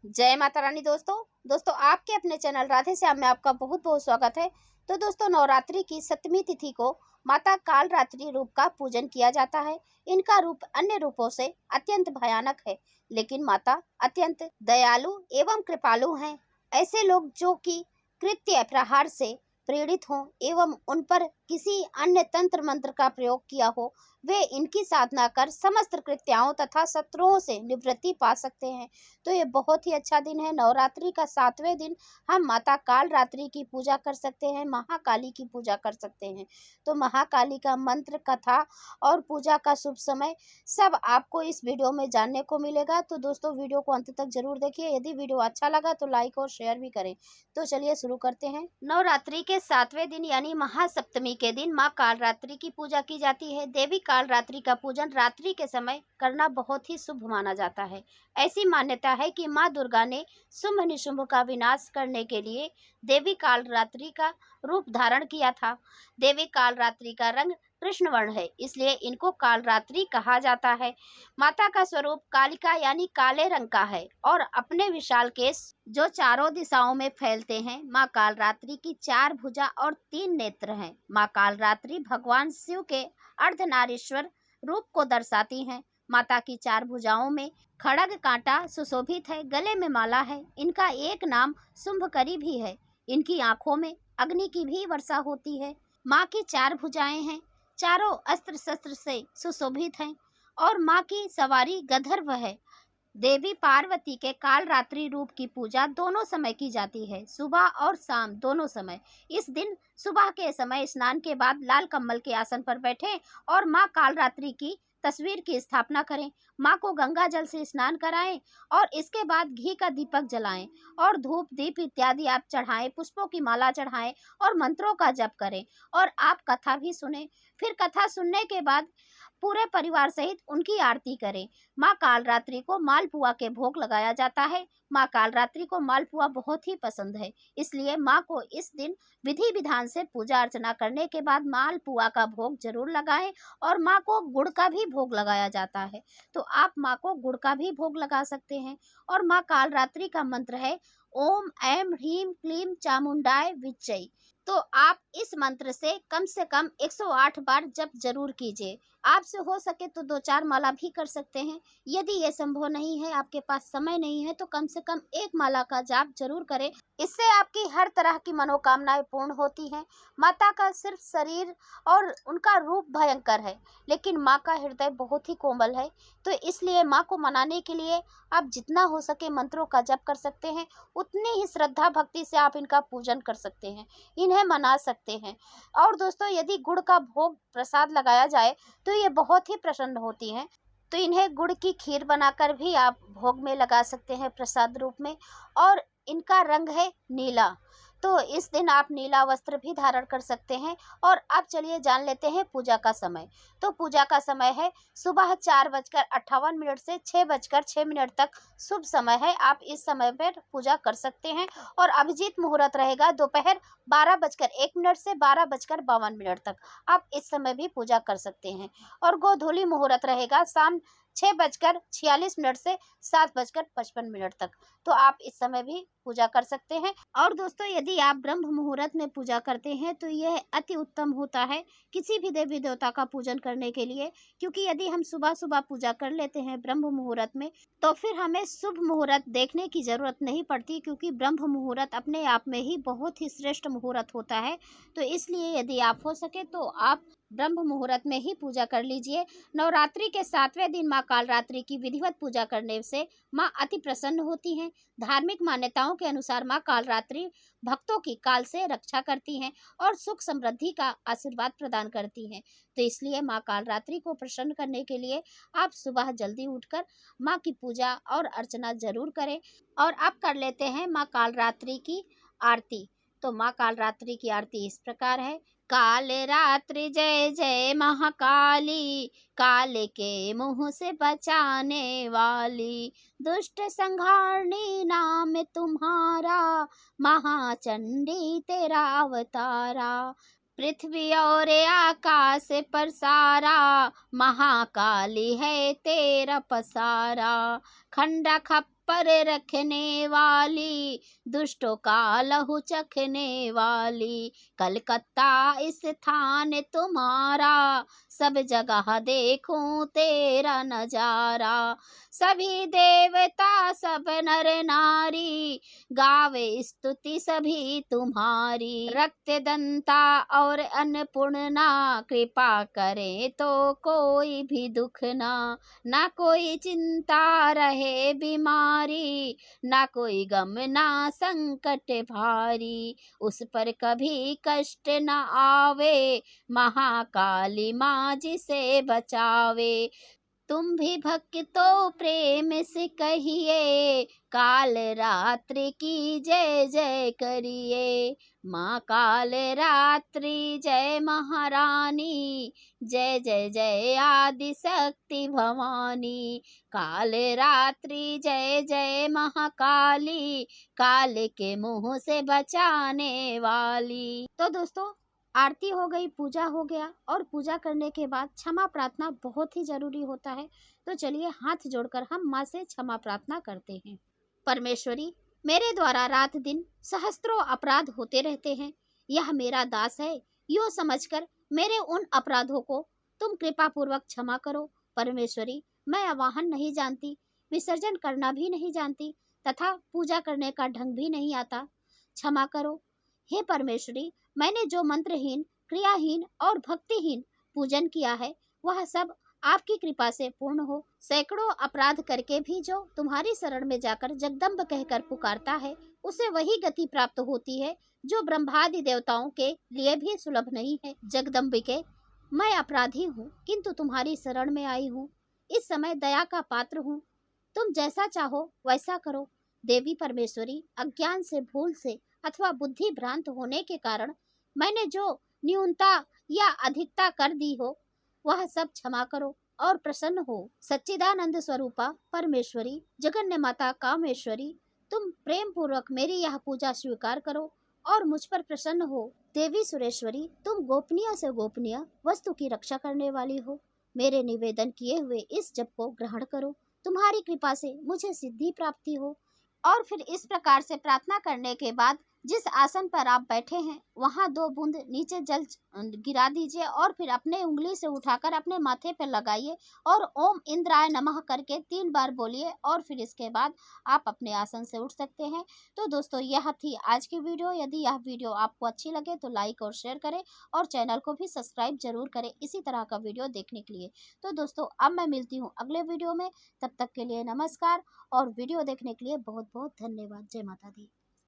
जय माता रानी। दोस्तों आपके अपने चैनल राधे श्याम में आपका बहुत बहुत स्वागत है। तो दोस्तों नवरात्रि की 7वीं तिथि को माता काल रात्रि रूप का पूजन किया जाता है। इनका रूप अन्य रूपों से अत्यंत भयानक है, लेकिन माता अत्यंत दयालु एवं कृपालु हैं। ऐसे लोग जो कि कृत्य प्रहार से प्रेरित हों एवं उन पर किसी अन्य तंत्र मंत्र का प्रयोग किया हो, वे इनकी साधना कर समस्त कृत्याओं तथा शत्रुओं से निवृत्ति पा सकते हैं। तो ये बहुत ही अच्छा दिन है। नवरात्रि का 7वें दिन हम माता काल रात्रि की पूजा कर सकते हैं, महाकाली की पूजा कर सकते हैं। तो महाकाली का मंत्र, कथा और पूजा का शुभ समय सब आपको इस वीडियो में जानने को मिलेगा। तो दोस्तों वीडियो को अंत तक जरूर देखिए। यदि वीडियो अच्छा लगा तो लाइक और शेयर भी करें। तो चलिए शुरू करते हैं। नवरात्रि के 7वें दिन यानी महासप्तमी के दिन माँ काल रात्रि की पूजा की जाती है। देवी काल रात्रि का पूजन रात्रि के समय करना बहुत ही शुभ माना जाता है। ऐसी मान्यता है कि माँ दुर्गा ने शुंभ निशुंभ का विनाश करने के लिए देवी काल रात्रि का रूप धारण किया था। देवी काल रात्रि का रंग कृष्ण वर्ण है, इसलिए इनको काल रात्रि कहा जाता है। माता का स्वरूप कालिका यानी काले रंग का है और अपने विशाल केश जो चारों दिशाओं में फैलते हैं। माँ काल रात्रि की 4 भुजा और 3 नेत्र हैं। माँ काल रात्रि भगवान शिव के अर्धनारीश्वर रूप को दर्शाती हैं। माता की 4 भुजाओं में खड़ग कांटा सुशोभित है, गले में माला है। इनका एक नाम शुंभकरी भी है। इनकी आंखों में अग्नि की भी वर्षा होती है। माँ की 4 भुजाएं हैं, चारों अस्त्र शस्त्र से सुशोभित हैं और माँ की सवारी गंधर्व है। देवी पार्वती के काल रात्रि रूप की पूजा दोनों समय की जाती है, सुबह और शाम दोनों समय। इस दिन सुबह के समय स्नान के बाद लाल कमल के आसन पर बैठें और माँ काल रात्रि की तस्वीर की स्थापना करें। माँ को गंगा जल से स्नान कराएं और इसके बाद घी का दीपक जलाएं और धूप दीप इत्यादि आप चढ़ाएं, पुष्पों की माला चढ़ाएं और मंत्रों का जप करें और आप कथा भी सुने। फिर कथा सुनने के बाद पूरे परिवार सहित उनकी आरती करें। माँ काल रात्रि को मालपुआ के भोग लगाया जाता है। माँ काल रात्रि को मालपुआ बहुत ही पसंद है, इसलिए माँ को इस दिन विधि विधान से पूजा अर्चना करने के बाद मालपुआ का भोग जरूर लगाएं और माँ को गुड़ का भी भोग लगाया जाता है। तो आप माँ को गुड़ का भी भोग लगा सकते हैं। और माँ काल रात्रि का मंत्र है ओम ऐं ह्रीं क्लीं चामुंडाय विच्चै। तो आप इस मंत्र से कम 108 बार जप जरूर कीजिए। आपसे हो सके तो 2-4 माला भी कर सकते हैं। यदि ये संभव नहीं है, आपके पास समय नहीं है, तो कम से कम 1 माला का जाप जरूर करें। इससे आपकी हर तरह की मनोकामनाएं पूर्ण होती हैं। माता का सिर्फ शरीर और उनका रूप भयंकर है, लेकिन माँ का हृदय बहुत ही कोमल है। तो इसलिए माँ को मनाने के लिए आप जितना हो सके मंत्रों का जप कर सकते हैं, उतनी ही श्रद्धा भक्ति से आप इनका पूजन कर सकते हैं, इन्हें मना सकते हैं। और दोस्तों यदि गुड़ का भोग प्रसाद लगाया जाए तो ये बहुत ही प्रसन्न होती हैं। तो इन्हें गुड़ की खीर बनाकर भी आप भोग में लगा सकते हैं प्रसाद रूप में। और इनका रंग है नीला, तो इस दिन आप नीला वस्त्र भी धारण कर सकते हैं। और अब चलिए जान लेते हैं पूजा का समय। तो पूजा का समय है सुबह 4:58 से 6:06 तक शुभ समय है। आप इस समय पर पूजा कर सकते हैं। और अभिजीत मुहूर्त रहेगा दोपहर 12:01 से 12:52 तक। आप इस समय भी पूजा कर सकते हैं। और गोधूली मुहूर्त रहेगा शाम 6:46 से 7:55 तक। तो आप इस समय भी पूजा कर सकते हैं। और दोस्तों यदि आप ब्रह्म मुहूर्त में पूजा करते हैं तो यह अति उत्तम होता है किसी भी देवी देवता का पूजन करने के लिए, क्योंकि यदि हम सुबह सुबह पूजा कर लेते हैं ब्रह्म मुहूर्त में तो फिर हमें शुभ मुहूर्त देखने की जरूरत नहीं पड़ती, क्योंकि ब्रह्म मुहूर्त अपने आप में ही बहुत ही श्रेष्ठ मुहूर्त होता है। तो इसलिए यदि आप हो सके तो आप ब्रह्म मुहूर्त में ही पूजा कर लीजिए। नवरात्रि के 7वें दिन माँ काल रात्रि की विधिवत पूजा करने से माँ अति प्रसन्न होती हैं। धार्मिक मान्यताओं के अनुसार माँ काल रात्रि भक्तों की काल से रक्षा करती हैं और सुख समृद्धि का आशीर्वाद प्रदान करती हैं। तो इसलिए माँ काल रात्रि को प्रसन्न करने के लिए आप सुबह जल्दी उठकर माँ की पूजा और अर्चना जरूर करें। और अब कर लेते हैं माँ काल रात्रि की आरती। तो माँ काल रात्रि की आरती इस प्रकार है। काल रात्रि जय जय महाकाली, काले के मुंह से बचाने वाली, दुष्ट संहारनी नाम तुम्हारा, महाचंडी तेरा अवतारा। पृथ्वी और आकाश पर सारा, महाकाली है तेरा पसारा। खंडा खप्पर रखने वाली, दुष्टों का लहू चखने वाली। कलकत्ता स्थान तुम्हारा, सब जगह देखूं तेरा नजारा। सभी देवता सब नर नारी, गावे स्तुति सभी तुम्हारी। रक्त दंता और अन्नपूर्णा, कृपा करे तो कोई भी दुख ना कोई चिंता रहे बीमारी, ना कोई गम ना संकट भारी। उस पर कभी कष्ट न आवे, महाकाली माँ जिसे बचावे। तुम भी भक्तों प्रेम से कहिए, काल रात्रि की जय जय करिए। माँ काल रात्रि जय महारानी, जय जय जय आदि शक्ति भवानी। काल रात्रि जय जय महाकाली, काल के मुंह से बचाने वाली। तो दोस्तों, आरती हो गई, पूजा हो गया, और पूजा करने के बाद क्षमा प्रार्थना बहुत ही जरूरी होता है। तो चलिए हाथ जोड़कर हम माँ से क्षमा प्रार्थना करते हैं। परमेश्वरी, मेरे द्वारा रात दिन सहस्त्रों अपराध होते रहते हैं। यह मेरा दास है, यो समझकर मेरे उन अपराधों को तुम कृपा पूर्वक क्षमा करो। परमेश्वरी, मैं आवाहन नहीं जानती, विसर्जन करना भी नहीं जानती, तथा पूजा करने का ढंग भी नहीं आता, क्षमा करो। हे परमेश्वरी, मैंने जो मंत्रहीन, क्रियाहीन और भक्तिहीन पूजन किया है, वह सब आपकी कृपा से पूर्ण हो। सैकड़ों अपराध करके भी जो तुम्हारी शरण में जाकर जगदम्ब कहकर पुकारता है, उसे वही गति प्राप्त होती है जो ब्रह्मादि देवताओं के लिए भी सुलभ नहीं है। जगदम्बिके, मैं अपराधी हूँ, किंतु तुम्हारी शरण में आई हूँ। इस समय दया का पात्र हूँ, तुम जैसा चाहो वैसा करो। देवी परमेश्वरी, अज्ञान से, भूल से अथवा बुद्धि भ्रांत होने के कारण मैंने जो न्यूनता या अधिकता कर दी हो, वह सब क्षमा करो और प्रसन्न हो। सच्चिदानंद स्वरूपा परमेश्वरी, जगन्य माता कामेश्वरी, तुम प्रेम पूर्वक मेरी यह पूजा स्वीकार करो और मुझ पर प्रसन्न हो। देवी सुरेश्वरी, तुम गोपनीय से गोपनीय वस्तु की रक्षा करने वाली हो। मेरे निवेदन किए हुए इस जप को ग्रहण करो, तुम्हारी कृपा से मुझे सिद्धि प्राप्ति हो। और फिर इस प्रकार से प्रार्थना करने के बाद जिस आसन पर आप बैठे हैं, वहां 2 बूंद नीचे जल गिरा दीजिए और फिर अपने उंगली से उठाकर अपने माथे पर लगाइए और ओम इंद्राय नमः करके 3 बार बोलिए, और फिर इसके बाद आप अपने आसन से उठ सकते हैं। तो दोस्तों, यह थी आज की वीडियो। यदि यह वीडियो आपको अच्छी लगे तो लाइक और शेयर करें, और चैनल को भी सब्सक्राइब जरूर करें इसी तरह का वीडियो देखने के लिए। तो दोस्तों, अब मैं मिलती हूँ अगले वीडियो में। तब तक के लिए नमस्कार, और वीडियो देखने के लिए बहुत बहुत धन्यवाद। जय माता दी।